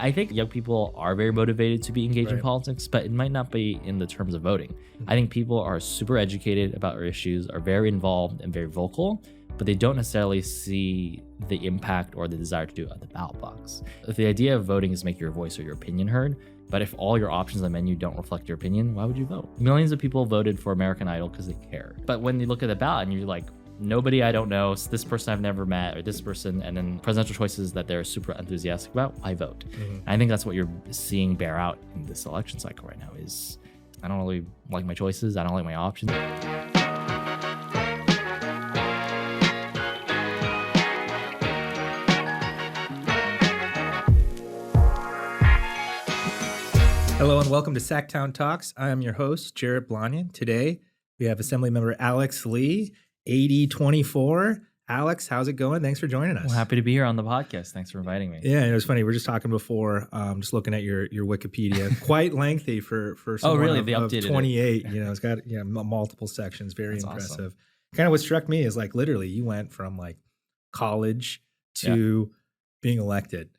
I think young people are very motivated to be engaged in politics, but it might not be in the terms of voting. I think people are super educated about our issues, are very involved and very vocal, but they don't necessarily see the impact or the desire to do it at the ballot box. If the idea of voting is to make your voice or your opinion heard, but if all your options on the menu don't reflect your opinion, why would you vote? Millions of people voted for American Idol because they care. But when you look at the ballot and you're like, nobody I don't know, this person I've never met, or this person, and then presidential choices that they're super enthusiastic about, I vote. I think that's what you're seeing bear out in this election cycle right now is, I don't really like my choices, I don't like my options. Hello and welcome to Sacktown Talks. I am your host, Jarrett Blanian. Today, we have Assemblymember Alex Lee, E327. Alex, how's it going? Thanks for joining us. Well, happy to be here on the podcast. Thanks for inviting me. Yeah, it was funny. We were just talking before, just looking at your Wikipedia. Quite lengthy for someone really? They updated 28. It. It's got multiple sections. Very That's impressive. Awesome. Kind of what struck me is like literally you went from like college to being elected.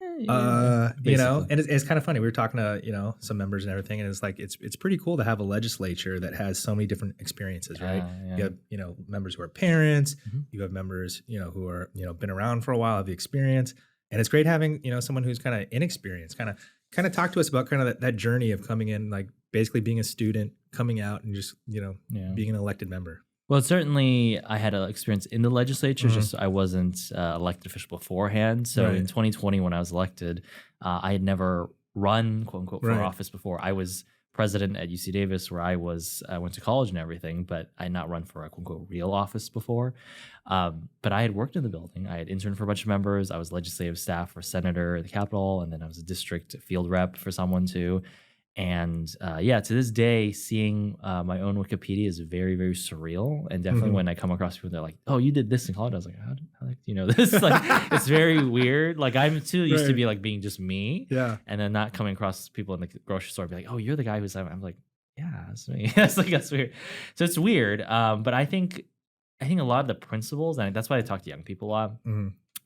And it's kind of funny. We were talking to, some members and everything, and it's like, it's pretty cool to have a legislature that has so many different experiences, right? You have, members who are parents, you have members, who are, been around for a while, have the experience. And it's great having, someone who's kind of inexperienced, kind of talk to us about kind of that journey of coming in, like basically being a student, coming out and just, being an elected member. Well, certainly I had an experience in the legislature, just I wasn't elected official beforehand. So in 2020, when I was elected, I had never run, quote unquote, for office before. I was president at UC Davis, where I went to college and everything, but I had not run for a quote unquote real office before. But I had worked in the building. I had interned for a bunch of members. I was legislative staff for senator at the Capitol, and then I was a district field rep for someone too. And to this day, seeing my own Wikipedia is very, very surreal. And definitely when I come across people, they're like, "Oh, you did this in college." I was like, "How do you know this?" Like, it's very weird. Like, I'm too used to be like being just me. Yeah. And then not coming across people in the grocery store, be like, "Oh, you're the guy who's." I'm like, "Yeah, that's me." That's weird. So it's weird. But I think a lot of the principles, and that's why I talk to young people a lot.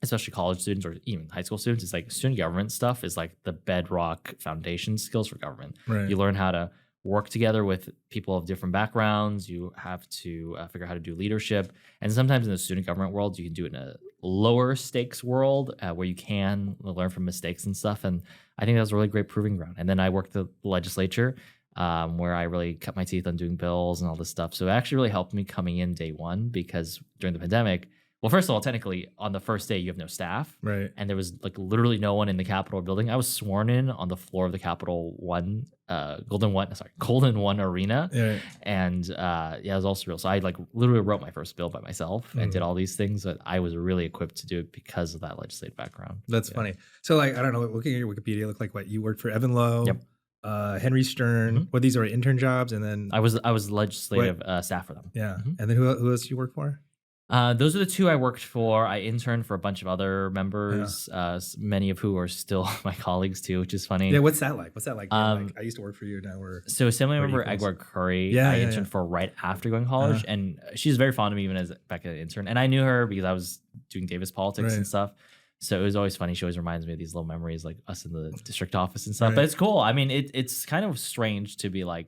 Especially college students or even high school students, it's like student government stuff is like the bedrock foundation skills for government. You learn how to work together with people of different backgrounds. You have to figure out how to do leadership. And sometimes in the student government world, you can do it in a lower stakes world where you can learn from mistakes and stuff. And I think that was a really great proving ground. And then I worked at the legislature where I really cut my teeth on doing bills and all this stuff. So it actually really helped me coming in day one, because during the pandemic, well, first of all, technically, on the first day, you have no staff. Right. And there was like literally no one in the Capitol building. I was sworn in on the floor of the Capitol Golden One Arena. Right. And it was all surreal. So I like literally wrote my first bill by myself and did all these things. But I was really equipped to do it because of that legislative background. That's funny. So like, I don't know, looking at your Wikipedia, it looked like what you worked for Evan Lowe. Yep. Henry Stern. Well, these are intern jobs, and then I was legislative staff for them. Yeah. And then who else you work for? Those are the two I worked for. I interned for a bunch of other members, many of who are still my colleagues too, which is funny. Yeah, what's that like? I used to work for you. Now we're so Assemblymember Edward Curry. I interned for right after going to college, and she's very fond of me even as back as an intern. And I knew her because I was doing Davis politics and stuff. So it was always funny. She always reminds me of these little memories, like us in the district office and stuff. But it's cool. I mean, it's kind of strange to be like,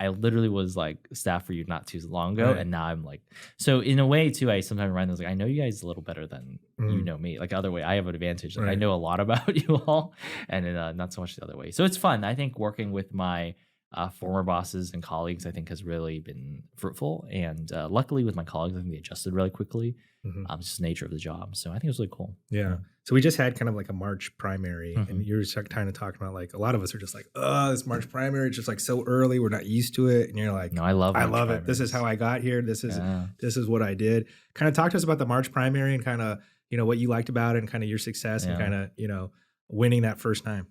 I literally was like staff for you not too long ago, and now I'm like, so in a way too, I sometimes remind them like, I know you guys a little better than you know me. Like other way, I have an advantage. Like I know a lot about you all, and not so much the other way. So it's fun. I think working with my former bosses and colleagues, I think has really been fruitful. And luckily with my colleagues, I think they adjusted really quickly. It's just the nature of the job. So I think it was really cool. Yeah. So we just had kind of like a March primary, and you were kind of talking about like a lot of us are just like, oh, this March primary, it's just like so early. We're not used to it. And you're like, no, I love it. This is how I got here. This is what I did. Kind of talk to us about the March primary and kind of, what you liked about it and kind of your success and kind of, winning that first time.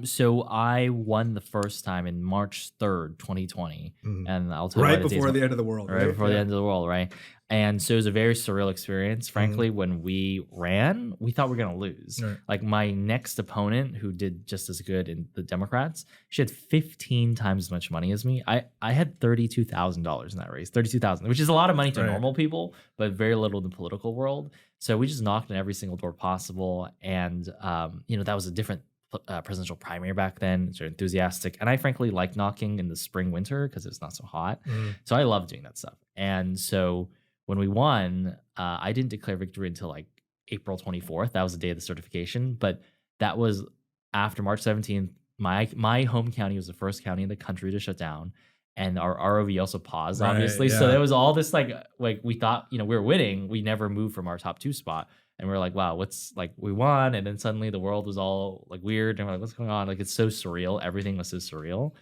So I won the first time in March 3rd, 2020. And I'll tell you right before the end of the world. Right before the end of the world, right? And so it was a very surreal experience. Frankly, when we ran, we thought we were going to lose. Right. Like my next opponent, who did just as good in the Democrats, she had 15 times as much money as me. I had $32,000 in that race, $32,000, which is a lot of money to normal people, but very little in the political world. So we just knocked on every single door possible. And, that was a different presidential primary back then. So enthusiastic. And I frankly like knocking in the spring, winter because it's not so hot. So I love doing that stuff. And so when we won, I didn't declare victory until like April 24th. That was the day of the certification. But that was after March 17th. My home county was the first county in the country to shut down. And our ROV also paused, obviously. So there was all this like we thought, we were winning. We never moved from our top 2 spot. And we were like, wow, what's like, we won. And then suddenly the world was all like weird. And we're like, what's going on? Like, it's so surreal. Everything was so surreal.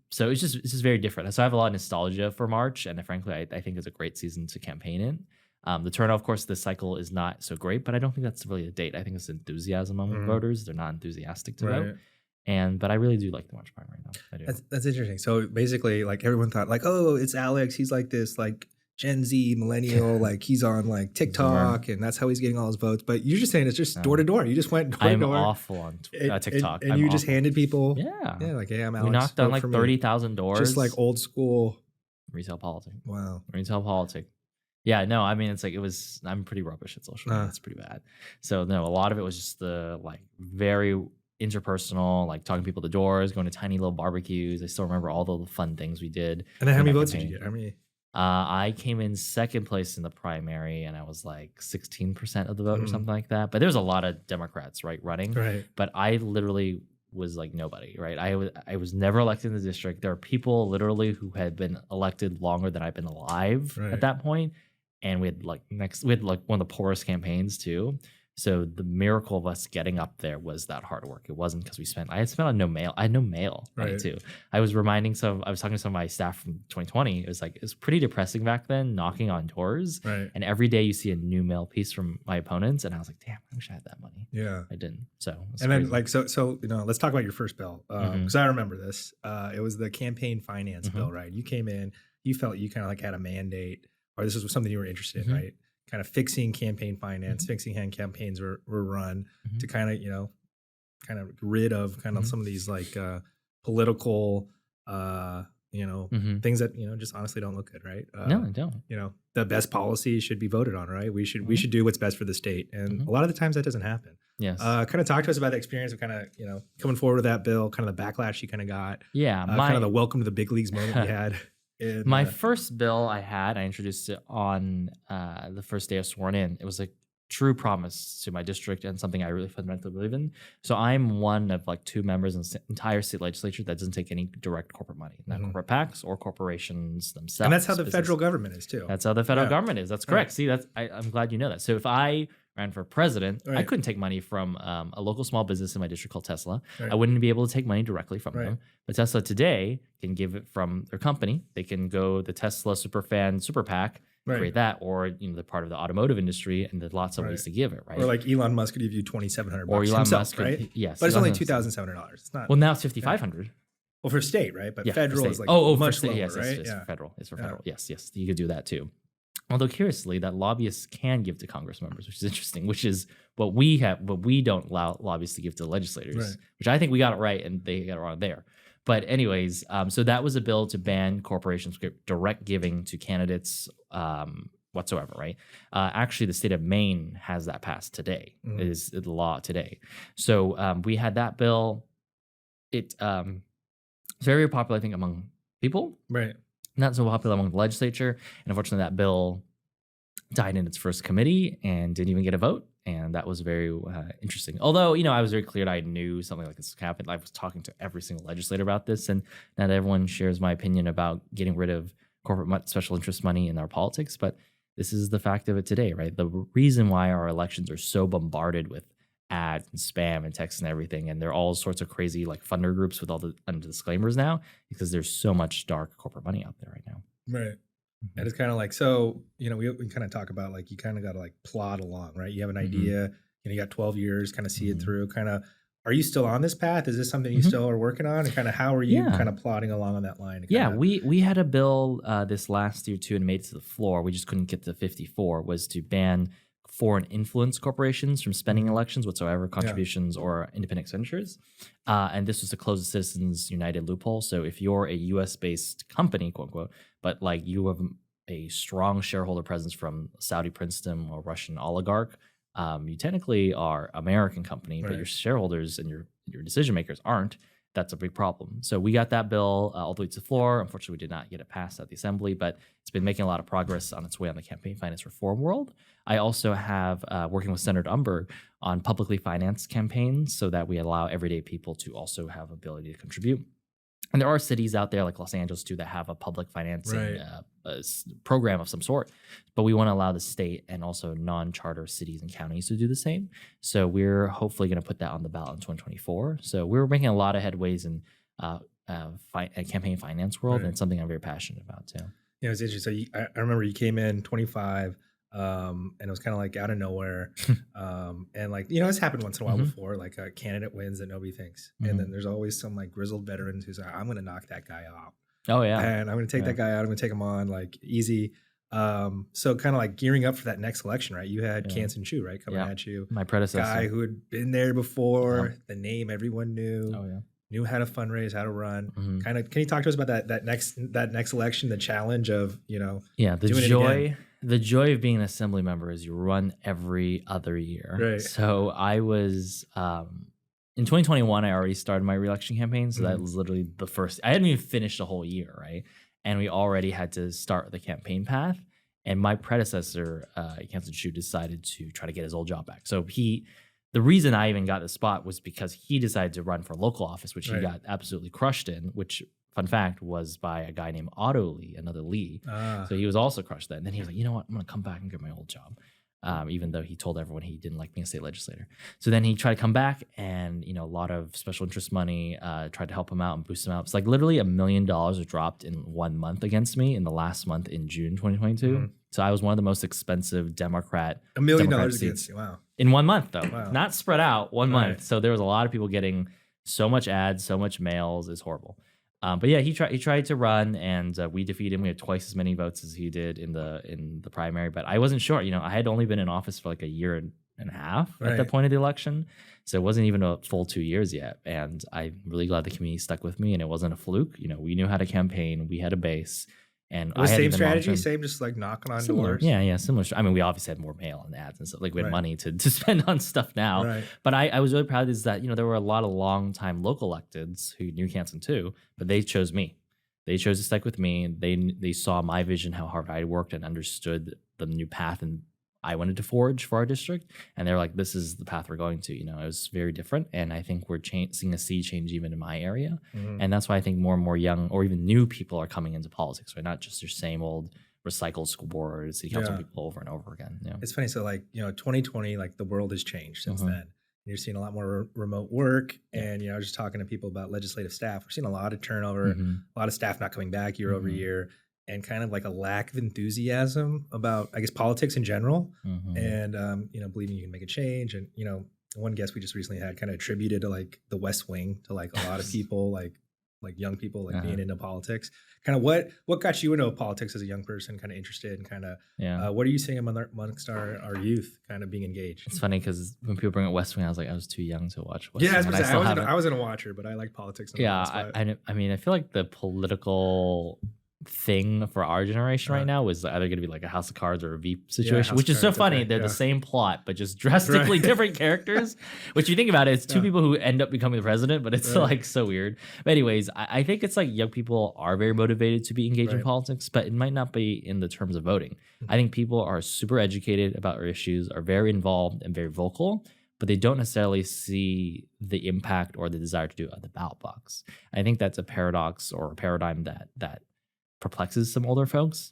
So it's just very different. So I have a lot of nostalgia for March. And frankly, I think it's a great season to campaign in. The turnout, of course, this cycle is not so great, but I don't think that's really a date. I think it's enthusiasm among voters. They're not enthusiastic to vote. But I really do like the March primary though. I do. That's interesting. So basically, like everyone thought, like, oh, it's Alex. He's like this, like Gen Z millennial, like he's on like TikTok, and that's how he's getting all his votes. But you're just saying it's just door to door. You just went door to door. I'm awful on TikTok, and you just handed people, like, hey, I'm Alex. We knocked on like 30,000 doors, just like old school retail politics. Wow, retail politics. Yeah, no, I mean it's like I'm pretty rubbish at social media. It's pretty bad. So no, a lot of it was just the like very interpersonal, like talking to people at the doors, going to tiny little barbecues. I still remember all the fun things we did. And then how many votes did you get? How many? I came in second place in the primary, and I was like 16% of the vote or something like that. But there's a lot of Democrats, running. Right. But I literally was like nobody, right? I was never elected in the district. There are people literally who had been elected longer than I've been alive at that point. And we had like one of the poorest campaigns too. So the miracle of us getting up there was that hard work. It wasn't because I had spent on no mail. I had no mail money too. I was talking to some of my staff from 2020. It was pretty depressing back then, knocking on doors. Right. And every day you see a new mail piece from my opponents. And I was like, damn, I wish I had that money. Yeah. I didn't. So, then like, so, let's talk about your first bill. Cause I remember this, it was the campaign finance bill, right? You came in, you felt you kind of like had a mandate, or this was something you were interested in, right? Kind of fixing campaign finance, fixing how campaigns were run to kind of rid of some of these like political, things that, just honestly don't look good, right? No, I don't. The best policy should be voted on, right? We should do what's best for the state. And a lot of the times that doesn't happen. Yes. Kind of talk to us about the experience of coming forward with that bill, kind of the backlash you kind of got. Yeah. Kind of the welcome to the big leagues moment you had. My first bill I introduced it on the first day of sworn in. It was a true promise to my district and something I really fundamentally believe in. So I'm one of like 2 members in the entire state legislature that doesn't take any direct corporate money, not corporate PACs or corporations themselves. And that's how the federal government is too. That's how the federal government is. That's correct. See, I'm glad you know that. So if I ran for president, I couldn't take money from a local small business in my district called Tesla. I wouldn't be able to take money directly from them. But Tesla today can give it from their company. They can go the Tesla Superfan Super PAC, create that, or they're part of the automotive industry, and there's lots of ways to give it, right? Or like Elon Musk could give you $2,700 or Elon himself, Musk, right? Yes, but it's only $2,700. It's not. Well, now it's $5,500. Well, for state, right? But federal is like much lower, right? Yes, for federal. It's for federal. Yes, you could do that too. Although curiously, that lobbyists can give to Congress members, which is interesting, which is what we have, but we don't allow lobbyists to give to legislators, which I think we got it right and they got it wrong there. But anyways, so that was a bill to ban corporations direct giving to candidates whatsoever, right? Actually, the state of Maine has that passed today. It is the law today. So we had that bill. It's very popular, I think, among people. Right. Not so popular among the legislature. And unfortunately, that bill died in its first committee and didn't even get a vote. And that was very interesting. Although, I was very clear that I knew something like this happened. I was talking to every single legislator about this, and not everyone shares my opinion about getting rid of corporate special interest money in our politics. But this is the fact of it today, right? The reason why our elections are so bombarded with ads and spam and text and everything, and there are all sorts of crazy like funder groups with all the disclaimers now, because there's so much dark corporate money out there right now. Right. And it's kind of like, so, we kind of talk about like, you kind of got to like plod along, right? You have an idea, you got 12 years, kind of see it through, kind of, are you still on this path? Is this something you still are working on? And kind of how are you kind of plodding along on that line? We had a bill this last year too and made it to the floor. We just couldn't get to 54, was to ban foreign influence corporations from spending elections whatsoever, contributions or independent expenditures. And this was to close the Citizens United loophole. So if you're a US-based company, quote unquote, but like you have a strong shareholder presence from Saudi princedom or Russian oligarch, you technically are American company, but your shareholders and your decision makers aren't. That's a big problem. So we got that bill all the way to the floor. Unfortunately, we did not get it passed at the Assembly, but it's been making a lot of progress on its way on the campaign finance reform world. I also have working with Senator Umberg on publicly financed campaigns so that we allow everyday people to also have ability to contribute. And there are cities out there like Los Angeles too that have a public financing program of some sort, but we want to allow the state and also non-charter cities and counties to do the same. So we're hopefully going to put that on the ballot in 2024. So we're making a lot of headways in campaign finance world, and it's something I'm very passionate about too. Yeah, it was interesting. So I remember you came in 25. And it was kind of like out of nowhere. And like, it's happened once in a while before, like a candidate wins that nobody thinks. And then there's always some like grizzled veterans who's like, I'm going to knock that guy out. Oh yeah. And I'm going to take that guy out. I'm going to take him on like easy. So kind of like gearing up for that next election, right? You had Kansan Chu, right? Coming at you. My predecessor. Guy who had been there before, the name everyone knew. Oh yeah. Knew how to fundraise, how to run. Kind of, can you talk to us about that next election, the challenge of, the joy of being an assembly member is you run every other year. Right. So I was in 2021, I already started my reelection campaign. So that was literally the first. I hadn't even finished a whole year, right? And we already had to start the campaign path. And my predecessor, Kansan Chu, decided to try to get his old job back. So the reason I even got the spot was because he decided to run for local office, which he got absolutely crushed in, which, fun fact, was by a guy named Otto Lee, another Lee. So he was also crushed then. And then he was like, you know what? I'm going to come back and get my old job, even though he told everyone he didn't like being a state legislator. So then he tried to come back, and a lot of special interest money tried to help him out and boost him out. It's like literally $1 million was dropped in 1 month against me in the last month in June 2022. So I was one of the most expensive Democrat. $1 million against you. Wow. In 1 month, though. Wow. Not spread out, 1 month. So there was a lot of people getting so much ads, so much mails. It's horrible. But yeah, he tried to run, and we defeated him. We had twice as many votes as he did in the primary. But I wasn't sure. I had only been in office for like a year and a half at the point of the election. So it wasn't even a full 2 years yet. And I'm really glad the community stuck with me, and it wasn't a fluke. We knew how to campaign. We had a base. And it was same strategy, same just like knocking on doors. Yeah, similar. I mean, we obviously had more mail and ads and stuff. Like we had money to spend on stuff now. Right. But I was really proud is that there were a lot of long-time local electeds who knew Kansan too, but they chose me. They chose to stick with me. They saw my vision, how hard I worked, and understood the new path and I wanted to forge for our district. And they were like, this is the path we're going to. It was very different. And I think we're seeing a sea change even in my area. And that's why I think more and more young or even new people are coming into politics, right? Not just your same old recycled school board, city council people over and over again. It's funny. So like, 2020, like the world has changed since then. You're seeing a lot more remote work. And, I was just talking to people about legislative staff. We're seeing a lot of turnover, a lot of staff not coming back year over year. And kind of like a lack of enthusiasm about, I guess, politics in general, and believing you can make a change. And one guest we just recently had kind of attributed to like the West Wing to like a lot of people, like young people, like being into politics. Kind of what got you into politics as a young person, kind of interested, and kind of what are you seeing amongst our youth, kind of being engaged? It's funny because when people bring up West Wing, I was like, I was too young to watch West Wing. Yeah, I wasn't a watcher, but I like politics. I mean, I feel like the political thing for our generation right now is either going to be like a House of Cards or a Veep situation, which is so funny. They're the same plot, but just drastically different characters. Which you think about it, it's two people who end up becoming the president, but it's like so weird. But anyways, I think it's like young people are very motivated to be engaged in politics, but it might not be in the terms of voting. I think people are super educated about our issues, are very involved and very vocal, but they don't necessarily see the impact or the desire to do it at the ballot box. I think that's a paradox or a paradigm that perplexes some older folks.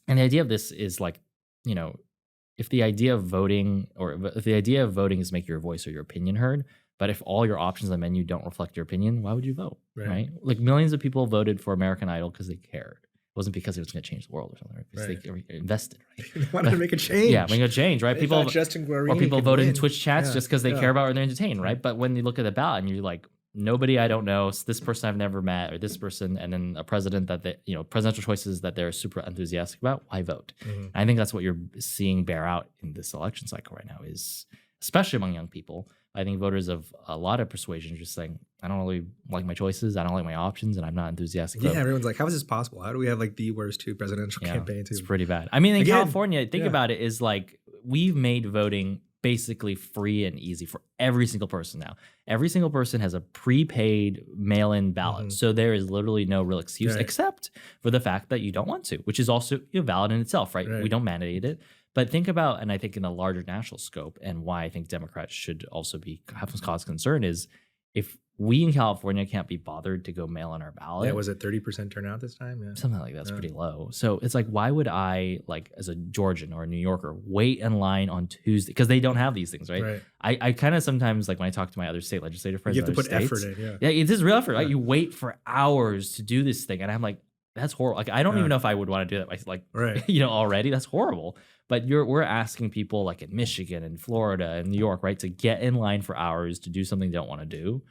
And the idea of this is like, if the idea of voting is make your voice or your opinion heard, but if all your options on the menu don't reflect your opinion, why would you vote? Right? Like millions of people voted for American Idol because they cared. It wasn't because it was going to change the world or something, right? Because they invested, right? They wanted to make a change. Yeah, make a change, right? People vote in Twitch chats just because they care about or they're entertained, right? But when you look at the ballot and you're like, nobody I don't know, this person I've never met, or this person, and then a president that presidential choices that they're super enthusiastic about, why vote? I think that's what you're seeing bear out in this election cycle right now, is especially among young people. I think voters of a lot of persuasion just saying, I don't really like my choices, I don't like my options, and I'm not enthusiastic. Yeah, everyone's like, how is this possible? How do we have like the worst two presidential campaigns? It's pretty bad. I mean, in California, think about it, is like we've made voting basically free and easy for every single person now. Every single person has a prepaid mail-in ballot. So there is literally no real excuse except for the fact that you don't want to, which is also valid in itself, right? We don't mandate it. But think about, and I think in the larger national scope, and why I think Democrats should also have some cause concern is if we in California can't be bothered to go mail in our ballot. Yeah, was it 30% turnout this time? Yeah. Something like that's pretty low. So it's like, why would I, like, as a Georgian or a New Yorker, wait in line on Tuesday? Because they don't have these things, right? I kind of sometimes, like, when I talk to my other state legislative friends, you have to put effort in, Yeah, it is real effort. Like, you wait for hours to do this thing. And I'm like, that's horrible. Like, I don't even know if I would want to do that. Like, already, that's horrible. But we're asking people like in Michigan and Florida and New York, right, to get in line for hours to do something they don't want to do.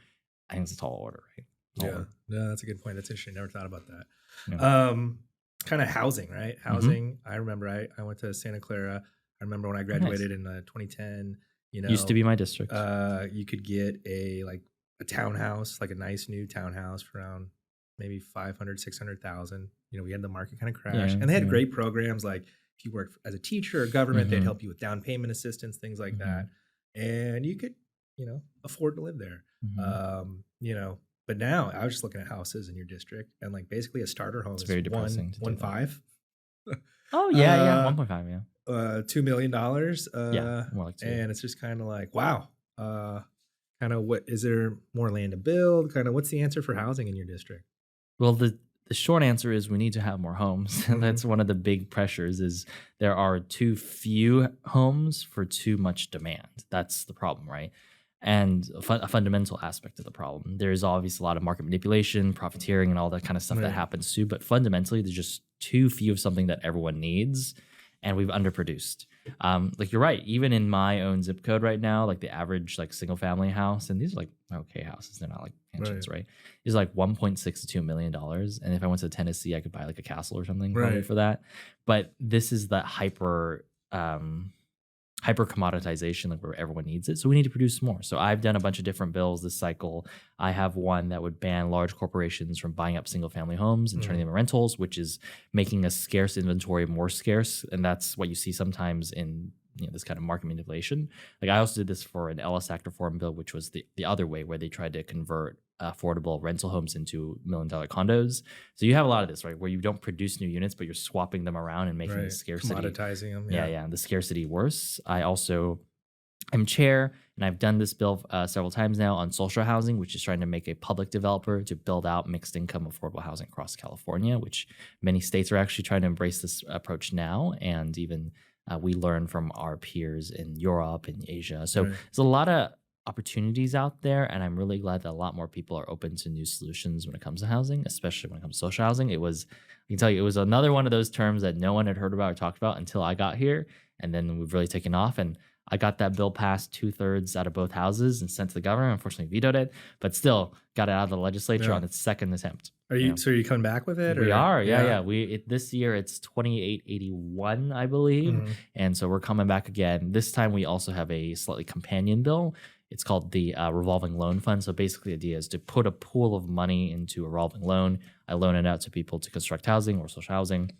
I think it's a tall order, right? No, that's a good point. That's interesting. Never thought about that. Yeah. Kind of housing, right? Housing. I remember I went to Santa Clara. I remember when I graduated in 2010. Used to be my district. You could get a townhouse, like a nice new townhouse for around maybe 500, 600,000. We had the market kind of crash, and they had great programs like if you worked as a teacher or government, they'd help you with down payment assistance, things like that, and you could afford to live there. But now I was just looking at houses in your district, and like basically a starter home is very depressing. 1.5. Oh yeah, 1.5, yeah. $2 million. More like 2. And it's just kind of like, wow. Kind of what is there more land to build? Kind of what's the answer for housing in your district? Well, the short answer is we need to have more homes. That's one of the big pressures is there are too few homes for too much demand. That's the problem, right? And a fundamental aspect of the problem. There's obviously a lot of market manipulation, profiteering, and all that kind of stuff that happens too. But fundamentally, there's just too few of something that everyone needs, and we've underproduced. Like you're right. Even in my own zip code right now, like the average like single family house, and these are like okay houses, they're not like mansions, right? Is like $1.6 to $2 million. And if I went to Tennessee, I could buy like a castle or something probably for that. But this is the hyper commoditization, like where everyone needs it. So we need to produce more. So I've done a bunch of different bills this cycle. I have one that would ban large corporations from buying up single family homes and turning them into rentals, which is making a scarce inventory more scarce. And that's what you see sometimes in this kind of market manipulation. Like I also did this for an Ellis Act reform bill, which was the other way where they tried to convert affordable rental homes into $1 million condos. So you have a lot of this, right, where you don't produce new units, but you're swapping them around and making the scarcity, commoditizing them. Yeah, the scarcity worse. I'm chair, and I've done this bill several times now on social housing, which is trying to make a public developer to build out mixed income affordable housing across California, which many states are actually trying to embrace this approach now, and even we learn from our peers in Europe and Asia. So there's a lot of opportunities out there, and I'm really glad that a lot more people are open to new solutions when it comes to housing, especially when it comes to social housing. I can tell you, it was another one of those terms that no one had heard about or talked about until I got here, and then we've really taken off. And I got that bill passed 2/3 out of both houses and sent to the governor. Unfortunately, vetoed it, but still got it out of the legislature on its second attempt. So are you coming back with it? We are, yeah. This year it's 2881, I believe, and so we're coming back again. This time we also have a slightly companion bill. It's called the revolving loan fund. So basically the idea is to put a pool of money into a revolving loan. I loan it out to people to construct housing or social housing.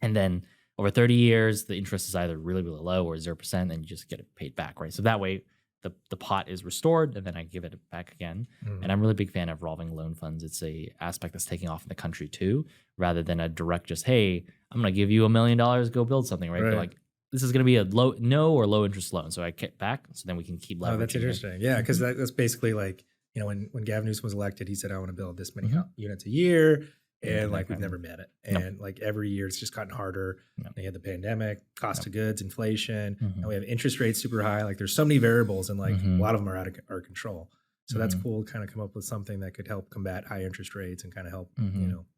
And then over 30 years, the interest is either really, really low or 0%, and you just get it paid back, right? So that way the pot is restored, and then I give it back again. And I'm a really big fan of revolving loan funds. It's a aspect that's taking off in the country too, rather than a direct just, hey, I'm going to give you $1 million, go build something, right? But like, this is going to be a no or low interest loan. So I get back, so then we can keep leveraging. Oh, that's interesting. Yeah, because that's basically like, when Gavin Newsom was elected, he said, I want to build this many units a year. And like, we've never met it. And like every year it's just gotten harder. They had the pandemic, cost of goods, inflation. And we have interest rates super high. Like there's so many variables, and like a lot of them are out of our control. So that's cool to kind of come up with something that could help combat high interest rates and kind of help,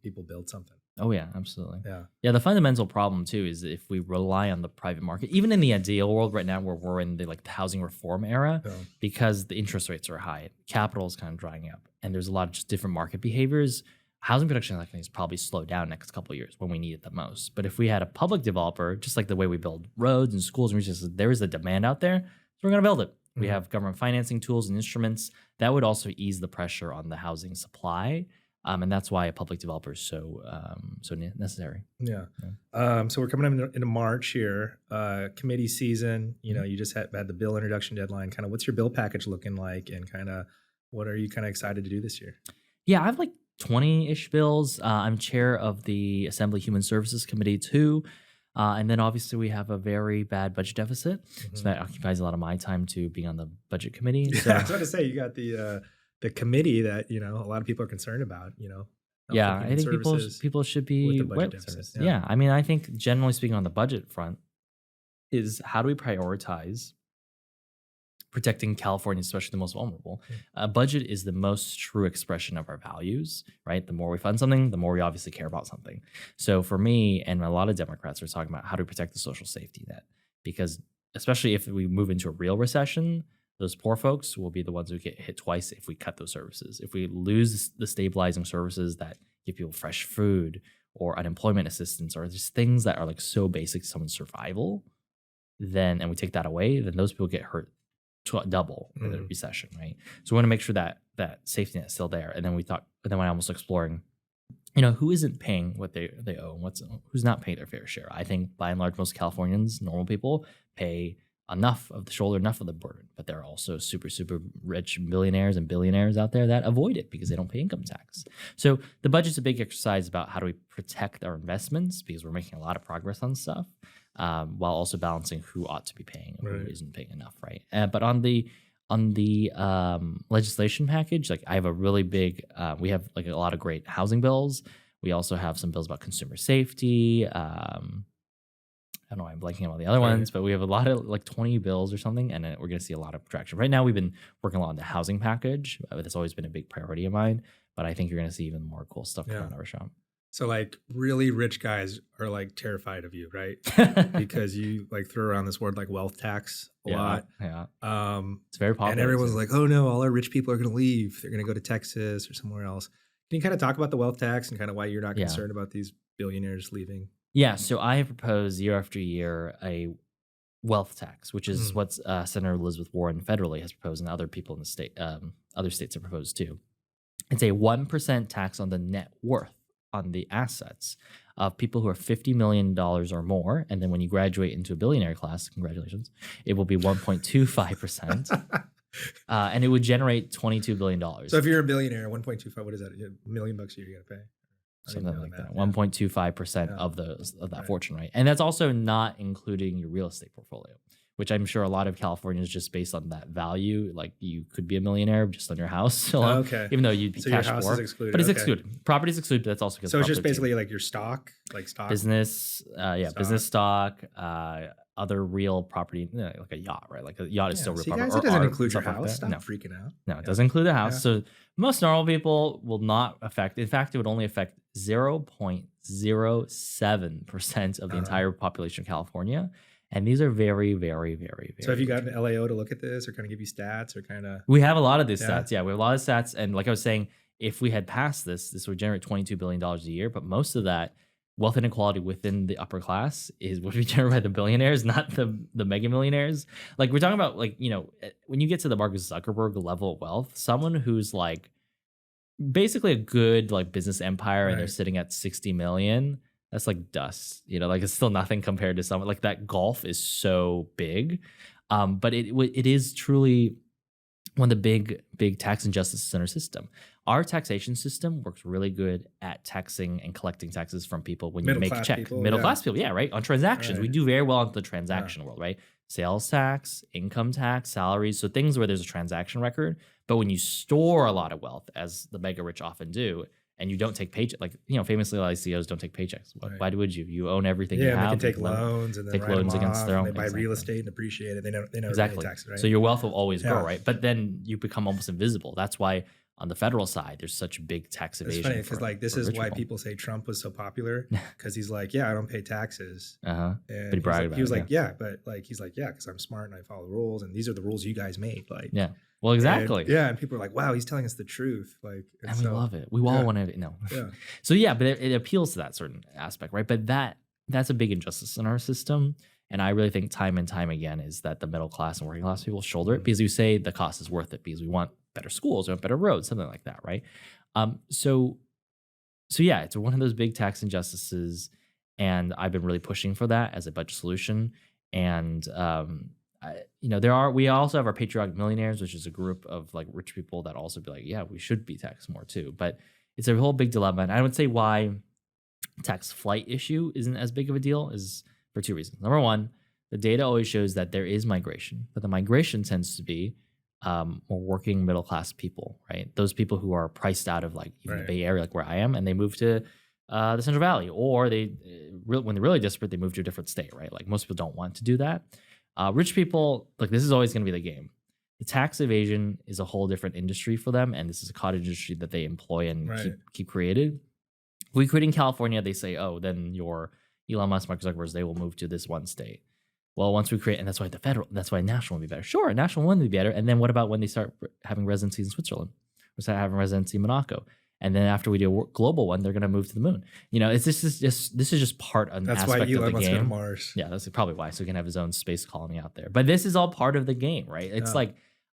people build something. Oh yeah, absolutely. Yeah. The fundamental problem too is if we rely on the private market, even in the ideal world right now where we're in the housing reform era, because the interest rates are high, capital is kind of drying up, and there's a lot of just different market behaviors. Housing production is probably slow down next couple of years when we need it the most. But if we had a public developer, just like the way we build roads and schools and resources, there is a demand out there, so we're going to build it. We have government financing tools and instruments that would also ease the pressure on the housing supply. And that's why a public developer is so necessary. Yeah. So we're coming up into March here, committee season. You just had the bill introduction deadline. Kind of what's your bill package looking like, and kind of what are you kind of excited to do this year? Yeah, I have like 20-ish bills. I'm chair of the Assembly Human Services Committee too. And then obviously we have a very bad budget deficit. So that occupies a lot of my time too, being on the budget committee. So I was about to say, you got the committee that, a lot of people are concerned about, Yeah, I think people should be with the budget deficit. Yeah, I mean, I think generally speaking on the budget front is how do we prioritize protecting California, especially the most vulnerable. Budget is the most true expression of our values, right? The more we fund something, the more we obviously care about something. So for me and a lot of Democrats are talking about how do we protect the social safety net, because especially if we move into a real recession, those poor folks will be the ones who get hit twice if we cut those services. If we lose the stabilizing services that give people fresh food or unemployment assistance or just things that are like so basic to someone's survival, and we take that away, then those people get hurt double in the recession, right? So we want to make sure that safety net is still there. And then we're almost exploring, who isn't paying what they owe, and who's not paying their fair share. I think by and large, most Californians, normal people, pay enough of the burden, but there are also super, super rich millionaires and billionaires out there that avoid it because they don't pay income tax. So the budget's a big exercise about how do we protect our investments, because we're making a lot of progress on stuff, while also balancing who ought to be paying and who isn't paying enough, right? But on the legislation package, like I have a really big, we have like a lot of great housing bills. We also have some bills about consumer safety. I don't know, I'm blanking on all the other ones, but we have a lot of like 20 bills or something, and we're going to see a lot of traction. Right now, we've been working a lot on the housing package. That's always been a big priority of mine, but I think you're going to see even more cool stuff coming out of our shop. So like really rich guys are like terrified of you, right? Because you like throw around this word like wealth tax a lot. Yeah. It's very popular. And everyone's like, oh no, all our rich people are going to leave. They're going to go to Texas or somewhere else. Can you kind of talk about the wealth tax and kind of why you're not concerned about these billionaires leaving? Yeah, so I have proposed year after year a wealth tax, which is what Senator Elizabeth Warren federally has proposed, and other people in the state, other states have proposed too. It's a 1% tax on the net worth, on the assets of people who are $50 million or more, and then when you graduate into a billionaire class, congratulations, it will be 1.25%, and it would generate $22 billion. So if you're a billionaire, 1.25, what is that? $1 million a year you got to pay? Something like that. 1.25% of that fortune, right? And that's also not including your real estate portfolio, which I'm sure a lot of Californians, just based on that value, like you could be a millionaire just on your house alone, even though you'd be cash poor. But it's excluded. Property's excluded, but that's also so it's just basically like your stock, business, business stock, other real property, like a yacht, right? Like a yacht is still real property. Guys, it doesn't include your house. Stop freaking out. No, it doesn't include the house. So most normal people will not affect. In fact, it would only affect 0.07% of the entire population of California. And these are very, very, very, very. So have you got an LAO to look at this or kind of give you stats or kind of? We have a lot of these stats. Yeah, we have a lot of stats. And like I was saying, if we had passed this would generate $22 billion a year. But most of that wealth inequality within the upper class would be generated by the billionaires, not the mega millionaires. Like we're talking about, like, when you get to the Mark Zuckerberg level of wealth, someone who's like basically a good like business empire and they're sitting at 60 million, that's like dust, like it's still nothing compared to someone like that. Golf is so big. But it is truly one of the big tax injustices in our system. Our taxation system works really good at taxing and collecting taxes from people when you make a check. Middle class people, right? On transactions. We do very well in the transaction world, right? Sales tax, income tax, salaries, so things where there's a transaction record. But when you store a lot of wealth, as the mega rich often do, and you don't take paychecks, like, famously a lot of CEOs don't take paychecks. Why would you? You own everything you have. Yeah, they can take loans and then take loans against their own. They buy real estate and appreciate it. They never pay taxes, right? So your wealth will always grow, right? But then you become almost invisible. That's why on the federal side, there's such big tax evasion. It's funny because like this is why people say Trump was so popular, because he's like, I don't pay taxes. But he bragged about it. He was like, because I'm smart and I follow the rules, and these are the rules you guys made. Like, well, exactly. And people are like, wow, he's telling us the truth. Like, and we love it. We all want to know. So but it appeals to that certain aspect, right? But that's a big injustice in our system. And I really think time and time again is that the middle class and working class people shoulder it because you say the cost is worth it because we want better schools, we want better roads, something like that, right? So So yeah, it's one of those big tax injustices, and I've been really pushing for that as a budget solution. And we also have our patriotic millionaires, which is a group of like rich people that also be like, yeah, we should be taxed more too. But it's a whole big dilemma, and I would say why tax flight issue isn't as big of a deal is for two reasons. Number one, the data always shows that there is migration, but the migration tends to be more working middle class people, right? Those people who are priced out of like even the Bay Area, like where I am, and they move to the Central Valley, or when they're really desperate, they move to a different state, right? Like most people don't want to do that. Rich people, like this is always going to be the game. The tax evasion is a whole different industry for them, and this is a cottage industry that they employ and keep created. If we create in California, they say, oh, then your Elon Musk, Mark Zuckerberg, they will move to this one state. Well, once we create, and that's why national would be better. Sure, national would be better. And then what about when they start having residencies in Switzerland? Or start having residency in Monaco? And then after we do a global one, they're going to move to the moon. This is just part of an aspect of the game. That's why Elon must go to Mars. Yeah, that's probably why. So he can have his own space colony out there. But this is all part of the game, right? It's like,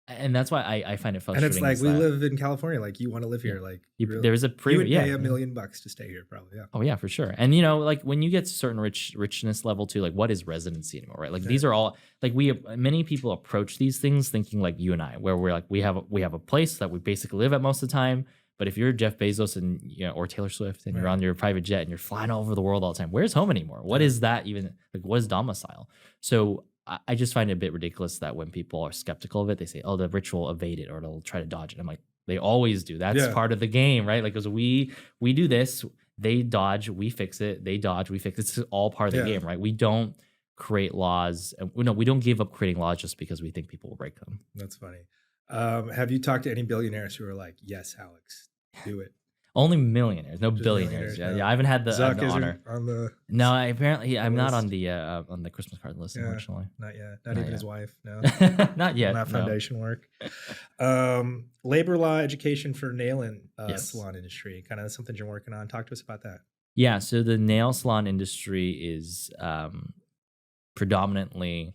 and that's why I find it frustrating. And it's like we live in California. Like you want to live here. Like there's a you would pay $1 million to stay here, probably. Yeah. Oh yeah, for sure. And like when you get to certain richness level too, like what is residency anymore, right? Like these are all like many people approach these things thinking like you and I, where we're like we have a place that we basically live at most of the time. But if you're Jeff Bezos and or Taylor Swift and you're on your private jet and you're flying all over the world all the time, where's home anymore? What is that even? Like what is domicile? So I just find it a bit ridiculous that when people are skeptical of it, they say, oh, the rich will evade it or they'll try to dodge it. I'm like, they always do. That's part of the game, right? Like, because we do this, they dodge, we fix it, they dodge, we fix it. It's all part of the game, right? We don't create laws. We don't give up creating laws just because we think people will break them. That's funny. Have you talked to any billionaires who are like, yes, Alex, do it? Only millionaires, no billionaires. Yeah, I haven't had the honor. On the no, I'm not on the Christmas card list, unfortunately. Not yet. Not even his wife. No, not yet. Not foundation work. Labor law education for nail and salon industry. Kind of something you're working on. Talk to us about that. Yeah, so the nail salon industry is predominantly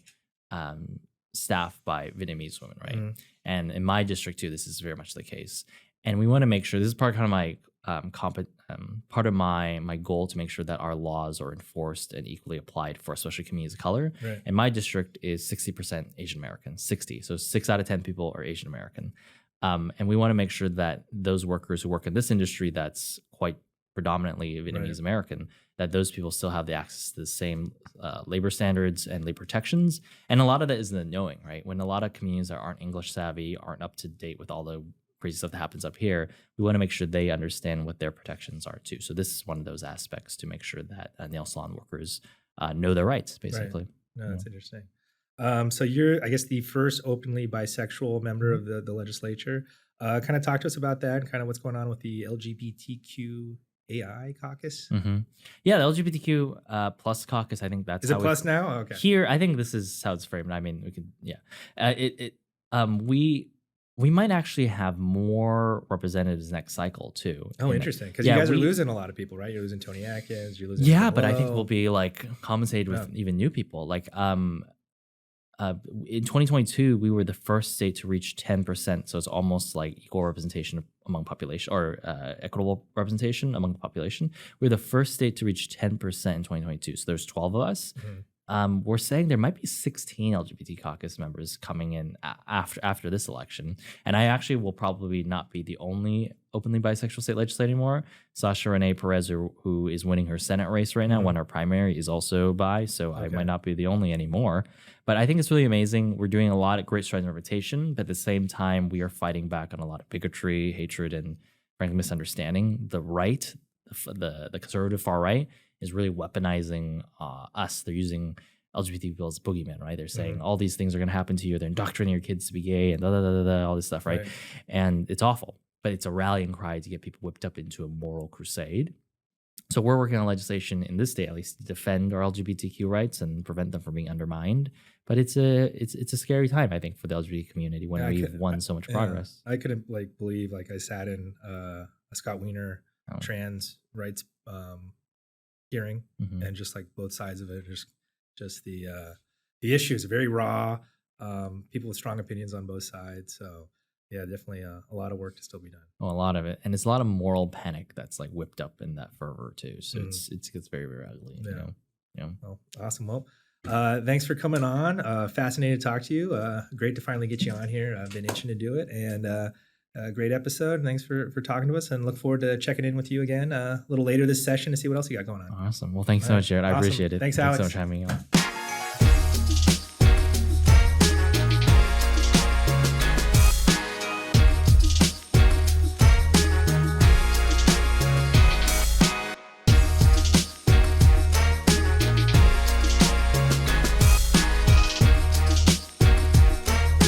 staffed by Vietnamese women, right? Mm-hmm. And in my district too, this is very much the case. And we want to make sure this is part of my part of my goal to make sure that our laws are enforced and equally applied for especially communities of color. Right. And my district is 60% Asian American, 60. So 6 out of 10 people are Asian American. And we want to make sure that those workers who work in this industry that's quite predominantly Vietnamese American, that those people still have the access to the same labor standards and labor protections. And a lot of that is in the knowing, right? When a lot of communities that aren't English savvy, aren't up to date with all the crazy stuff that happens up here, we want to make sure they understand what their protections are too. So this is one of those aspects to make sure that nail salon workers know their rights, basically. Right. No, that's interesting. So you're, I guess, the first openly bisexual member of the legislature. Kind of talk to us about that and kind of what's going on with the LGBTQ AI caucus. Mm-hmm. Yeah, the LGBTQ plus caucus. I think that's is it plus now? Okay. Here, I think this is how it's framed. I mean, we could, we might actually have more representatives next cycle too. Oh, interesting. Because you guys are losing a lot of people, right? You're losing Tony Atkins. You're losing. But I think we'll be like compensated with even new people. Like in 2022, we were the first state to reach 10%. So it's almost like equal representation among population or equitable representation among the population. We're the first state to reach 10% in 2022. So there's 12 of us. Mm-hmm. We're saying there might be 16 LGBT caucus members coming in after this election. And I actually will probably not be the only openly bisexual state legislator anymore. Sasha Renee Perez, who is winning her Senate race right now, won her primary, is also bi. So I might not be the only anymore. But I think it's really amazing. We're doing a lot of great strides in representation, but at the same time, we are fighting back on a lot of bigotry, hatred, and frankly misunderstanding. The right, the conservative far right, is really weaponizing us. They're using LGBT people as boogeymen, right? They're saying all these things are going to happen to you. They're indoctrinating your kids to be gay and all this stuff, right? And it's awful. But it's a rallying cry to get people whipped up into a moral crusade. So we're working on legislation in this state, at least, to defend our LGBTQ rights and prevent them from being undermined. But it's a scary time, I think, for the LGBT community when we've won so much progress. I couldn't believe I sat in a Scott Wiener trans rights hearing and just both sides of it, just the issues are very raw. People with strong opinions on both sides. So Yeah, definitely a lot of work to still be done. Well, a lot of it, and it's a lot of moral panic that's like whipped up in that fervor too. So it gets very, very ugly. Yeah. You know. Well, awesome. Well, thanks for coming on. Fascinated to talk to you. Great to finally get you on here. I've been itching to do it, and a great episode. Thanks for talking to us, and look forward to checking in with you again a little later this session to see what else you got going on. Awesome. Well, thanks so much, Jared. I appreciate it. Thanks, Alex. Thanks so much for having me on.